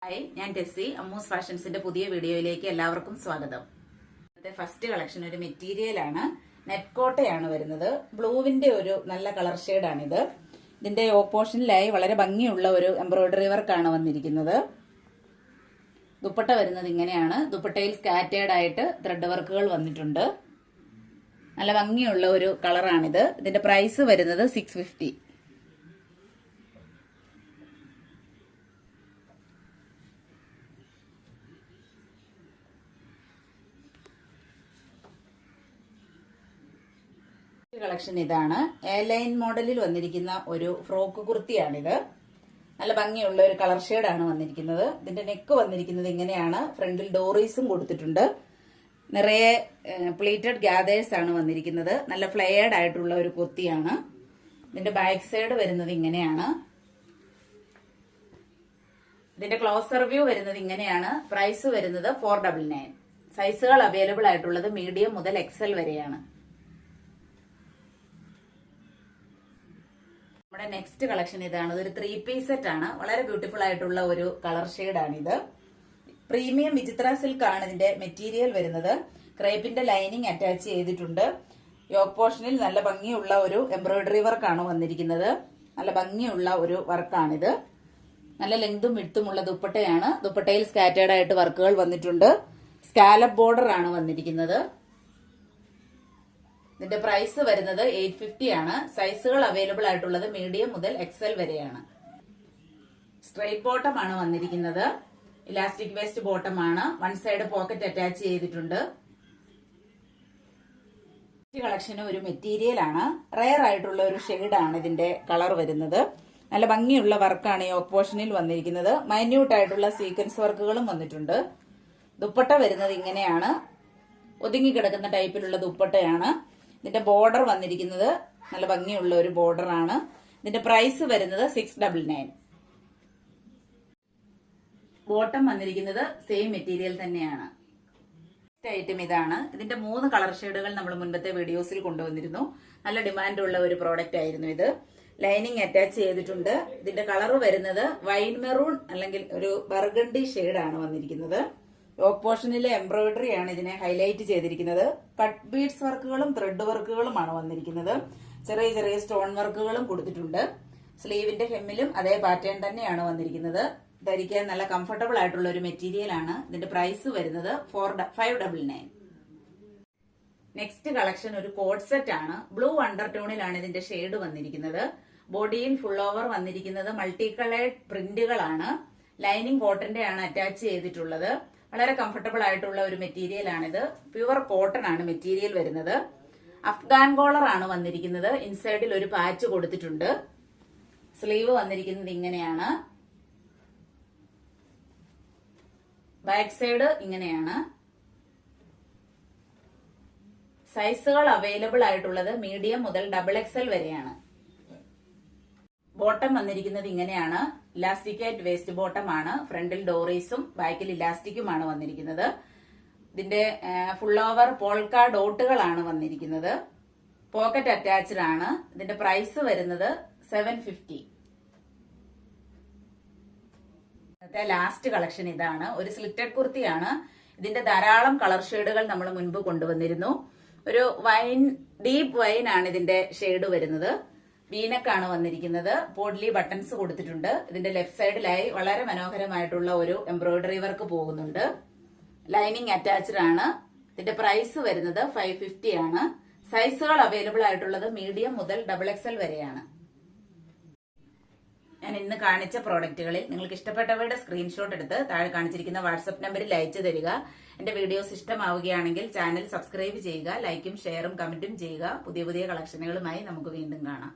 Hi, ഞാൻ ടെസ്സി. അമ്മൂസ് ഫാഷൻസിന്റെ പുതിയ വീഡിയോയിലേക്ക് എല്ലാവർക്കും സ്വാഗതം. ഇന്നത്തെ ഫസ്റ്റ് കളക്ഷൻ ഒരു മെറ്റീരിയൽ ആണ്. നെറ്റ് കോട്ടയാണ് വരുന്നത്. ബ്ലൂവിന്റെ ഒരു നല്ല കളർ ഷെയ്ഡാണിത്. ഇതിന്റെ ഓപ്പോഷനിലായി വളരെ ഭംഗിയുള്ള ഒരു എംബ്രോയിഡറി വർക്കാണ് വന്നിരിക്കുന്നത്. ദുപ്പട്ട വരുന്നത് ഇങ്ങനെയാണ്. ദുപ്പട്ടയിൽ സ്കാറ്റേർഡ് ആയിട്ട് ത്രെഡ് വർക്കുകൾ വന്നിട്ടുണ്ട്. നല്ല ഭംഗിയുള്ള ഒരു കളറാണിത്. ഇതിന്റെ പ്രൈസ് വരുന്നത് 650. കളക്ഷൻ ഇതാണ്. എ ലൈൻ മോഡലിൽ വന്നിരിക്കുന്ന ഒരു ഫ്രോക്ക് കുർത്തിയാണിത്. നല്ല ഭംഗിയുള്ള ഒരു കളർ ഷെയ്ഡാണ് വന്നിരിക്കുന്നത്. ഇതിന്റെ നെക്ക് വന്നിരിക്കുന്നത് ഇങ്ങനെയാണ്. ഫ്രണ്ടിൽ ഡോറീസും കൊടുത്തിട്ടുണ്ട്. നിറയെ പ്ലീറ്റഡ് ഗ്യാദേഴ്സ് ആണ് വന്നിരിക്കുന്നത്. നല്ല ഫ്ലെയർഡ് ആയിട്ടുള്ള ഒരു കുർത്തിയാണ്. ഇതിന്റെ ബാക്ക് സൈഡ് വരുന്നത് ഇങ്ങനെയാണ്. ഇതിന്റെ ക്ലോസർ വ്യൂ വരുന്നത് ഇങ്ങനെയാണ്. പ്രൈസ് വരുന്നത് 499. സൈസുകൾ അവൈലബിൾ ആയിട്ടുള്ളത് മീഡിയം മുതൽ എക്സൽ വരെയാണ്. നമ്മുടെ നെക്സ്റ്റ് കളക്ഷൻ ഇതാണ്. ഇതൊരു 3 പീസ് സെറ്റ് ആണ്. വളരെ ബ്യൂട്ടിഫുൾ ആയിട്ടുള്ള ഒരു കളർ ഷെയ്ഡാണ് ഇത്. പ്രീമിയം വിചിത്ര സിൽക്ക് ആണ് ഇതിന്റെ മെറ്റീരിയൽ വരുന്നത്. ക്രേപ്പിന്റെ ലൈനിങ് അറ്റാച്ച് ചെയ്തിട്ടുണ്ട്. യോക്ക് പോർഷനിൽ നല്ല ഭംഗിയുള്ള ഒരു എംബ്രോയിഡറി വർക്കാണ് വന്നിരിക്കുന്നത്. നല്ല ഭംഗിയുള്ള ഒരു വർക്കാണിത്. നല്ല ലെങ്തും വിഡ്ത്തുമുള്ള ദുപ്പട്ടയാണ്. ദുപ്പട്ടയിൽ സ്കാറ്റേർഡ് ആയിട്ട് വർക്കുകൾ വന്നിട്ടുണ്ട്. സ്കാലപ്പ് ബോർഡർ ആണ് വന്നിരിക്കുന്നത്. ഇതിന്റെ പ്രൈസ് വരുന്നത് 850 ആണ്. സൈസുകൾ അവൈലബിൾ ആയിട്ടുള്ളത് മീഡിയം മുതൽ എക്സൽ വരെയാണ്. സ്ട്രെയിറ്റ് ബോട്ടം ആണ് വന്നിരിക്കുന്നത്. ഇലാസ്റ്റിക് വേസ്റ്റ് ബോട്ടം ആണ്. വൺ സൈഡ് പോക്കറ്റ് അറ്റാച്ച് ചെയ്തിട്ടുണ്ട്. കളക്ഷന് ഒരു മെറ്റീരിയൽ ആണ്. റയർ ആയിട്ടുള്ള ഒരു ഷെയ്ഡാണ് ഇതിന്റെ കളർ വരുന്നത്. നല്ല ഭംഗിയുള്ള വർക്കാണ് യോക്ക് പോർഷനിൽ വന്നിരിക്കുന്നത്. മൈന്യൂട്ട് ആയിട്ടുള്ള സീക്വൻസ് വർക്കുകളും വന്നിട്ടുണ്ട്. ദുപ്പട്ട വരുന്നത് ഇങ്ങനെയാണ്. ഒതുങ്ങി കിടക്കുന്ന ടൈപ്പിലുള്ള ദുപ്പട്ടയാണ്. ഇതിന്റെ ബോർഡർ വന്നിരിക്കുന്നത് നല്ല ഭംഗിയുള്ള ഒരു ബോർഡർ ആണ്. ഇതിന്റെ പ്രൈസ് വരുന്നത് 699. ബോട്ടം വന്നിരിക്കുന്നത് സെയിം മെറ്റീരിയൽ തന്നെയാണ്. ഐറ്റം ഇതാണ്. ഇതിന്റെ 3 കളർ ഷെയ്ഡുകൾ നമ്മൾ മുൻപത്തെ വീഡിയോസിൽ കൊണ്ടുവന്നിരുന്നു. നല്ല ഡിമാൻഡുള്ള ഒരു പ്രോഡക്റ്റ് ആയിരുന്നു ഇത്. ലൈനിങ് അറ്റാച്ച് ചെയ്തിട്ടുണ്ട്. ഇതിന്റെ കളർ വരുന്നത് വൈൻ മെറൂൺ അല്ലെങ്കിൽ ഒരു ബർഗണ്ടി ഷെയ്ഡാണ് വന്നിരിക്കുന്നത്. യോക്ക് പോർഷനിലെ എംബ്രോയിഡറി ആണ് ഇതിനെ ഹൈലൈറ്റ് ചെയ്തിരിക്കുന്നത്. കട്ട് ബീഡ്സ് വർക്കുകളും ത്രെഡ് വർക്കുകളുമാണ് വന്നിരിക്കുന്നത്. ചെറിയ ചെറിയ സ്റ്റോൺ വർക്കുകളും കൊടുത്തിട്ടുണ്ട്. സ്ലീവിന്റെ ഹെമ്മിലും അതേ പാറ്റേൺ തന്നെയാണ് വന്നിരിക്കുന്നത്. ധരിക്കാൻ നല്ല കംഫർട്ടബിൾ ആയിട്ടുള്ള ഒരു മെറ്റീരിയൽ ആണ്. ഇതിന്റെ പ്രൈസ് വരുന്നത് 599. നെക്സ്റ്റ് കളക്ഷൻ ഒരു കോഡ് സെറ്റ് ആണ്. ബ്ലൂ അണ്ടർടോണിലാണ് ഇതിന്റെ ഷെയ്ഡ് വന്നിരിക്കുന്നത്. ബോഡിയിൽ ഫുൾ ഓവർ വന്നിരിക്കുന്നത് മൾട്ടി കളേർഡ് പ്രിന്റുകളാണ്. ലൈനിങ് കോട്ടന്റെ ആണ് അറ്റാച്ച് ചെയ്തിട്ടുള്ളത്. വളരെ കംഫർട്ടബിൾ ആയിട്ടുള്ള ഒരു മെറ്റീരിയൽ ആണിത്. പ്യുവർ കോട്ടൺ ആണ് മെറ്റീരിയൽ വരുന്നത്. അഫ്ഗാൻ കോളർ ആണ് വന്നിരിക്കുന്നത്. ഇൻസൈഡിൽ ഒരു പാച്ച് കൊടുത്തിട്ടുണ്ട്. സ്ലീവ് വന്നിരിക്കുന്നത് ഇങ്ങനെയാണ്. ബാക്ക് സൈഡ് ഇങ്ങനെയാണ്. സൈസുകൾ അവൈലബിൾ ആയിട്ടുള്ളത് മീഡിയം മുതൽ ഡബിൾ എക്സൽ വരെയാണ്. ബോട്ടം വന്നിരിക്കുന്നത് ഇങ്ങനെയാണ്. ഇലാസ്റ്റിക്കേറ്റ് വേസ്റ്റ് ബോട്ടം ആണ്. ഫ്രണ്ടിൽ ഡോറീസും ബാക്കിൽ ഇലാസ്റ്റിക്കുമാണ് വന്നിരിക്കുന്നത്. ഇതിന്റെ ഫുൾ ഓവർ പോൾക്ക ഡോട്ടുകളാണ് വന്നിരിക്കുന്നത്. പോക്കറ്റ് അറ്റാച്ച്ഡ് ആണ്. ഇതിന്റെ പ്രൈസ് വരുന്നത് 750. ഇന്നത്തെ ലാസ്റ്റ് കളക്ഷൻ ഇതാണ്. ഒരു സ്ലിറ്റഡ് കുർത്തിയാണ്. ഇതിന്റെ ധാരാളം കളർ ഷെയ്ഡുകൾ നമ്മൾ മുൻപ് കൊണ്ടുവന്നിരുന്നു. ഒരു വൈൻ, ഡീപ്പ് വൈൻ ആണ് ഇതിന്റെ ഷെയ്ഡ് വരുന്നത്. വീനക്കാണ് വന്നിരിക്കുന്നത്. പോഡ്ലി ബട്ടൺസ് കൊടുത്തിട്ടുണ്ട്. ഇതിന്റെ ലെഫ്റ്റ് സൈഡിലായി വളരെ മനോഹരമായിട്ടുള്ള ഒരു എംബ്രോയിഡറി വർക്ക് പോകുന്നുണ്ട്. ലൈനിങ് അറ്റാച്ച്ഡ് ആണ്. ഇതിന്റെ പ്രൈസ് വരുന്നത് 550 ആണ്. സൈസുകൾ അവൈലബിൾ ആയിട്ടുള്ളത് മീഡിയം മുതൽ ഡബിൾ എക്സൽ വരെയാണ്. ഞാൻ ഇന്ന് കാണിച്ച പ്രോഡക്റ്റുകളിൽ നിങ്ങൾക്ക് ഇഷ്ടപ്പെട്ടവയുടെ സ്ക്രീൻഷോട്ട് എടുത്ത് താഴെ കാണിച്ചിരിക്കുന്ന വാട്സ്ആപ്പ് നമ്പറിൽ അയച്ചു തരിക. എന്റെ വീഡിയോസ് ഇഷ്ടമാവുകയാണെങ്കിൽ ചാനൽ സബ്സ്ക്രൈബ് ചെയ്യുക. ലൈക്കും ഷെയറും കമന്റും ചെയ്യുക. പുതിയ പുതിയ കളക്ഷനുകളുമായി നമുക്ക് വീണ്ടും കാണാം.